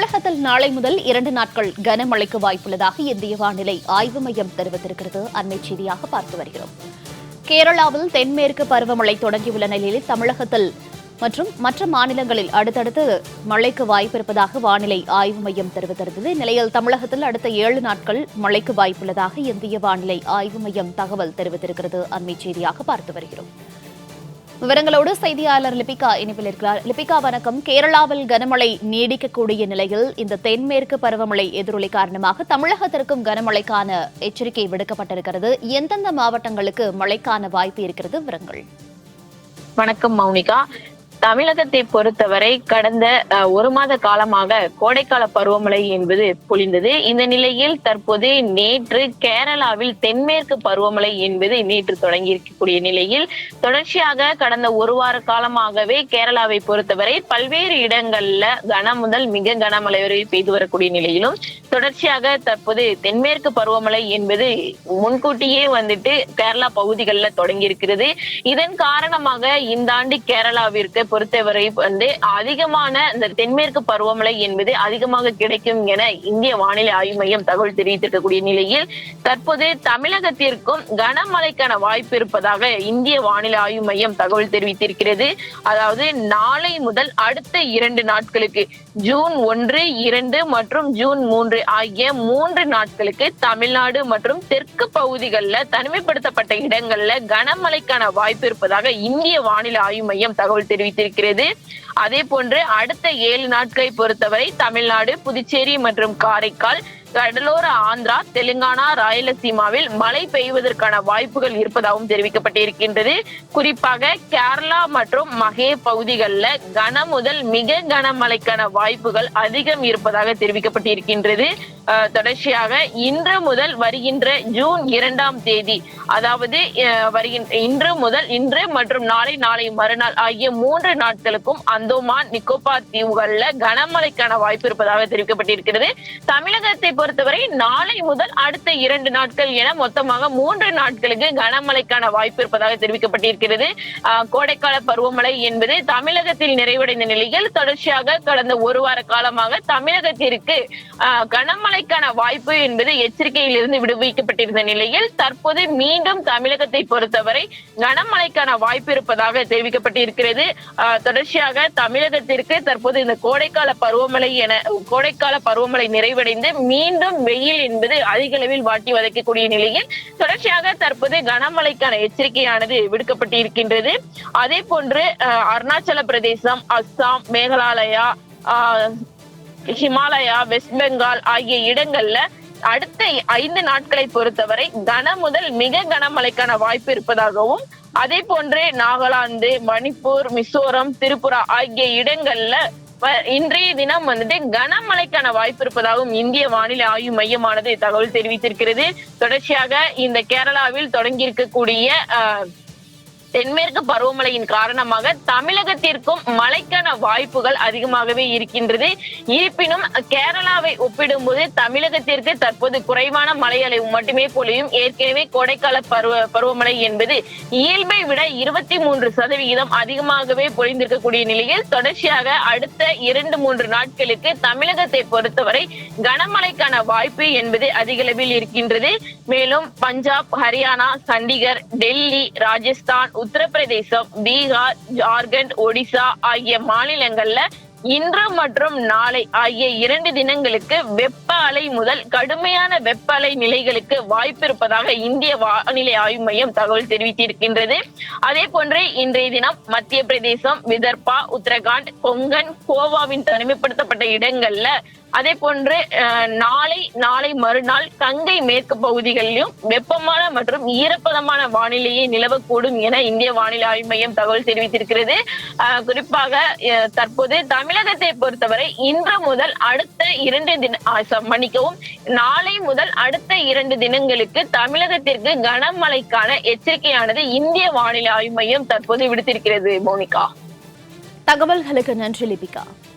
தமிழகத்தில் நாளை முதல் 2 நாட்கள் கனமழைக்கு வாய்ப்புள்ளதாக இந்திய வானிலை ஆய்வு மையம் தெரிவித்திருக்கிறது. அண்மை செய்தியாக பார்த்து வருகிறோம். கேரளாவில் தென்மேற்கு பருவமழை தொடங்கியுள்ள நிலையில் தமிழகத்தில் மற்றும் மற்ற மாநிலங்களில் அடுத்தடுத்து மழைக்கு வாய்ப்பிருப்பதாக வானிலை ஆய்வு மையம் தெரிவித்திருந்தது. இந்நிலையில் தமிழகத்தில் அடுத்த 7 நாட்கள் மழைக்கு வாய்ப்புள்ளதாக இந்திய வானிலை ஆய்வு மையம் தகவல் தெரிவித்திருக்கிறது. அண்மை செய்தியாக பார்த்து வருகிறோம். விவரங்களோடு செய்தியாளர் லிபிகா இணைப்பில் இருக்கிறார். லிபிகா, வணக்கம். கேரளாவில் கனமழை நீடிக்கக்கூடிய நிலையில் இந்த தென்மேற்கு பருவமழை எதிரொலி காரணமாக தமிழகத்திற்கும் கனமழைக்கான எச்சரிக்கை விடுக்கப்பட்டிருக்கிறது. எந்தெந்த மாவட்டங்களுக்கு மழைக்கான வாய்ப்பு இருக்கிறது? விவரங்கள். வணக்கம் மௌனிகா. தமிழகத்தை பொறுத்தவரை கடந்த ஒரு மாத காலமாக கோடைக்கால பருவமழை என்பது பொழிந்தது. இந்த நிலையில் தற்போது நேற்று கேரளாவில் தென்மேற்கு பருவமழை என்பது நேற்று தொடங்கி இருக்கக்கூடிய நிலையில் தொடர்ச்சியாக கடந்த ஒரு வார காலமாகவே கேரளாவை பொறுத்தவரை பல்வேறு இடங்கள்ல கன முதல் மிக கனமழை வரை பெய்து வரக்கூடிய நிலையிலும் தொடர்ச்சியாக தற்போது தென்மேற்கு பருவமழை என்பது முன்கூட்டியே கேரளா பகுதிகளில் தொடங்கி இருக்கிறது. இதன் காரணமாக இந்த ஆண்டு கேரளாவிற்கு பொறுத்தவரை அதிகமான இந்த தென்மேற்கு பருவமழை என்பது அதிகமாக கிடைக்கும் என இந்திய வானிலை ஆய்வு மையம் தகவல் தெரிவித்திருக்கக்கூடிய நிலையில் தற்போது தமிழகத்திற்கும் கனமழைக்கான வாய்ப்பு இருப்பதாக இந்திய வானிலை ஆய்வு மையம் தகவல் தெரிவித்திருக்கிறது. அதாவது நாளை முதல் அடுத்த 2 நாட்களுக்கு ஜூன் 1, 2 மற்றும் ஜூன் 3 ஆகிய 3 நாட்களுக்கு தமிழ்நாடு மற்றும் தெற்கு பகுதிகளில் தனிமைப்படுத்தப்பட்ட இடங்கள்ல கனமழைக்கான வாய்ப்பு இருப்பதாக இந்திய வானிலை ஆய்வு மையம் தகவல் தெரிவித்திருக்கிறது. அதே போன்று அடுத்த 7 நாட்களை பொறுத்தவரை தமிழ்நாடு, புதுச்சேரி மற்றும் காரைக்கால், கடலோர ஆந்திரா, தெலுங்கானா, ராயலசீமாவில் மழை பெய்வதற்கான வாய்ப்புகள் இருப்பதாகவும் தெரிவிக்கப்பட்டிருக்கின்றது. குறிப்பாக கேரளா மற்றும் மகே பகுதிகளில் கன முதல் மிக கனமழைக்கான வாய்ப்புகள் அதிகம் இருப்பதாக தெரிவிக்கப்பட்டிருக்கின்றது. தொடர்ச்சியாக இன்று முதல் வருகின்ற ஜூன் 2ஆம் தேதி, அதாவது இன்று மற்றும் நாளை மறுநாள் ஆகிய 3 நாட்களுக்கும் அந்தோமான் நிக்கோபார் தீவுகள்ல கனமழைக்கான வாய்ப்பு இருப்பதாக தெரிவிக்கப்பட்டிருக்கிறது. தமிழகத்தை பொறுத்தவரை நாளை முதல் அடுத்த 2 நாட்கள் என மொத்தமாக 3 நாட்களுக்கு கனமழைக்கான வாய்ப்பு இருப்பதாக தெரிவிக்கப்பட்டிருக்கிறது. கோடைக்கால பருவமழை என்பது தமிழகத்தில் நிறைவடைந்த நிலையில் தொடர்ச்சியாக கடந்த ஒரு வார காலமாக தமிழகத்திற்கு கனமழைக்கான வாய்ப்பு என்பது எச்சரிக்கையில் இருந்து விடுவிக்கப்பட்டிருந்த நிலையில் தற்போது மீண்டும் தமிழகத்தை பொறுத்தவரை கனமழைக்கான வாய்ப்பு இருப்பதாக தெரிவிக்கப்பட்டிருக்கிறது. தொடர்ச்சியாக தமிழகத்திற்கு தற்போது இந்த கோடைக்கால பருவமழை நிறைவடைந்து மீண்டும் வெயில் என்பது அதிக அளவில் வாட்டி வதைக்கக்கூடிய நிலையில் தொடர்ச்சியாக தற்போது கனமழைக்கான எச்சரிக்கையானது விடுக்கப்பட்டிருக்கின்றது. அதே போன்று அருணாச்சல பிரதேசம், அஸ்ஸாம், மேகாலயா, ஹிமாலயா, வெஸ்ட் பெங்கால் ஆகிய இடங்கள்ல அடுத்த 5 நாட்களை பொறுத்தவரை கன முதல் மிக கனமழைக்கான வாய்ப்பு இருப்பதாகவும், அதே போன்று நாகாலாந்து, மணிப்பூர், மிசோரம், திரிபுரா ஆகிய இடங்கள்ல இன்றைய தினம் கனமழைக்கான வாய்ப்பு இருப்பதாகவும் இந்திய வானிலை ஆய்வு மையமானது தகவல் தெரிவித்திருக்கிறது. தொடர்ச்சியாக இந்த கேரளாவில் தொடங்கி இருக்கக்கூடிய தென்மேற்கு பருவமழையின் காரணமாக தமிழகத்திற்கும் மழைக்கான வாய்ப்புகள் அதிகமாகவே இருக்கின்றது. இருப்பினும் கேரளாவை ஒப்பிடும்போது தமிழகத்திற்கு தற்போது குறைவான மழை அளவு மட்டுமே பொழியும். ஏற்கனவே கோடைக்கால பருவமழை என்பது இயல்பை விட 23% அதிகமாகவே பொழிந்திருக்கக்கூடிய நிலையில் தொடர்ச்சியாக அடுத்த 2-3 நாட்களுக்கு தமிழகத்தை பொறுத்தவரை கனமழைக்கான வாய்ப்பு என்பது அதிக அளவில் இருக்கின்றது. மேலும் பஞ்சாப், ஹரியானா, சண்டிகர், டெல்லி, ராஜஸ்தான், உத்தரப்பிரதேசம், பீகார், ஜார்க்கண்ட், ஒடிசா ஆகிய மாநிலங்கள்ல இன்று மற்றும் நாளை ஆகிய 2 தினங்களுக்கு வெப்ப அலை முதல் கடுமையான வெப்ப அலை நிலைகளுக்கு வாய்ப்பு இருப்பதாக இந்திய வானிலை ஆய்வு மையம் தகவல் தெரிவித்திருக்கின்றது. அதே போன்று இன்றைய தினம் மத்திய பிரதேசம், விதர்பா, உத்தரகாண்ட், கொங்கன், கோவாவின் தனிமைப்படுத்தப்பட்ட இடங்கள்ல, அதே போன்று நாளை மறுநாள் கங்கை மேற்கு பகுதிகளிலும் வெப்பமான மற்றும் ஈரப்பதமான வானிலையே நிலவக்கூடும் என இந்திய வானிலை ஆய்வு மையம் தகவல் தெரிவித்திருக்கிறது. குறிப்பாக தற்போது தமிழகத்தை பொறுத்தவரை இன்று முதல் அடுத்த 2 நாளை முதல் அடுத்த 2 தினங்களுக்கு தமிழகத்திற்கு கனமழைக்கான எச்சரிக்கையானது இந்திய வானிலை ஆய்வு மையம் தற்போது விடுத்திருக்கிறது. மோனிகா, தகவல்களுக்கு நன்றி லிபிகா.